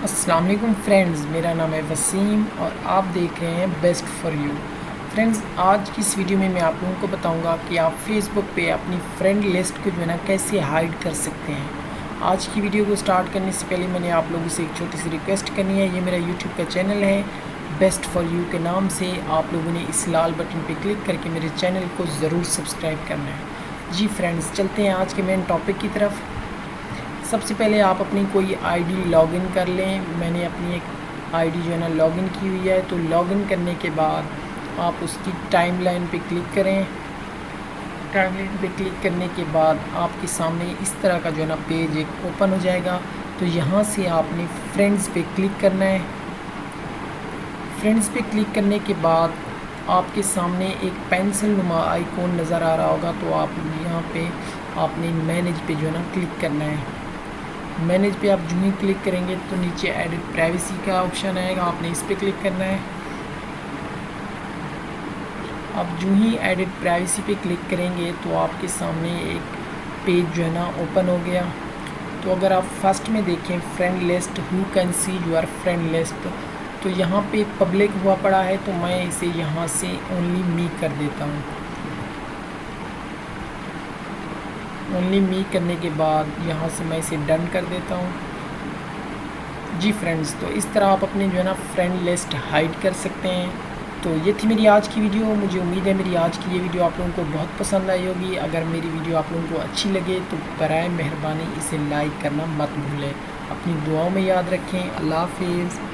अस्सलाम वालेकुम फ्रेंड्स, मेरा नाम है वसीम और आप देख रहे हैं बेस्ट फॉर यू। फ्रेंड्स, आज की इस वीडियो में मैं आप लोगों को बताऊंगा कि आप फेसबुक पे अपनी फ्रेंड लिस्ट को जो है ना कैसे हाइड कर सकते हैं। आज की वीडियो को स्टार्ट करने से पहले मैंने आप लोगों से एक छोटी सी रिक्वेस्ट करनी है। ये मेरा यूट्यूब का चैनल है बेस्ट फॉर यू के नाम से। आप लोगों ने इस लाल बटन पर क्लिक करके मेरे चैनल को ज़रूर सब्सक्राइब करना है। जी फ्रेंड्स, चलते हैं आज के मेन टॉपिक की तरफ। सबसे पहले आप अपनी कोई आईडी लॉगिन कर लें। मैंने अपनी एक आईडी जो है ना लॉगिन की हुई है। तो लॉगिन करने के बाद आप उसकी टाइमलाइन पे क्लिक करें। टाइमलाइन पे क्लिक करने के बाद आपके सामने इस तरह का जो है ना पेज एक ओपन हो जाएगा। तो यहाँ से आपने फ्रेंड्स पे क्लिक करना है। फ्रेंड्स पे क्लिक करने के बाद आपके सामने एक पेंसिल नुमा आइकॉन नज़र आ रहा होगा। तो आप यहाँ पे आपने मैनेज पे जो है ना क्लिक करना है। मैनेज पे आप जो ही क्लिक करेंगे तो नीचे एडिट प्राइवेसी का ऑप्शन आएगा, आपने इस पर क्लिक करना है। आप जो ही एडिट प्राइवेसी पे क्लिक करेंगे तो आपके सामने एक पेज जो है ना ओपन हो गया। तो अगर आप फर्स्ट में देखें friend list, who can see your friend list, तो यहाँ पे पब्लिक हुआ पड़ा है। तो मैं इसे यहाँ से ओनली मी कर देता हूँ। ओनली मी करने के बाद यहाँ से मैं इसे डन कर देता हूँ। जी फ्रेंड्स, तो इस तरह आप अपने जो है ना फ्रेंड लिस्ट हाइड कर सकते हैं। तो ये थी मेरी आज की वीडियो। मुझे उम्मीद है मेरी आज की ये वीडियो आप लोगों को बहुत पसंद आई होगी। अगर मेरी वीडियो आप लोगों को अच्छी लगे तो बराए मेहरबानी इसे लाइक करना मत भूलें। अपनी दुआओं में याद रखें। अल्लाह हाफिज़।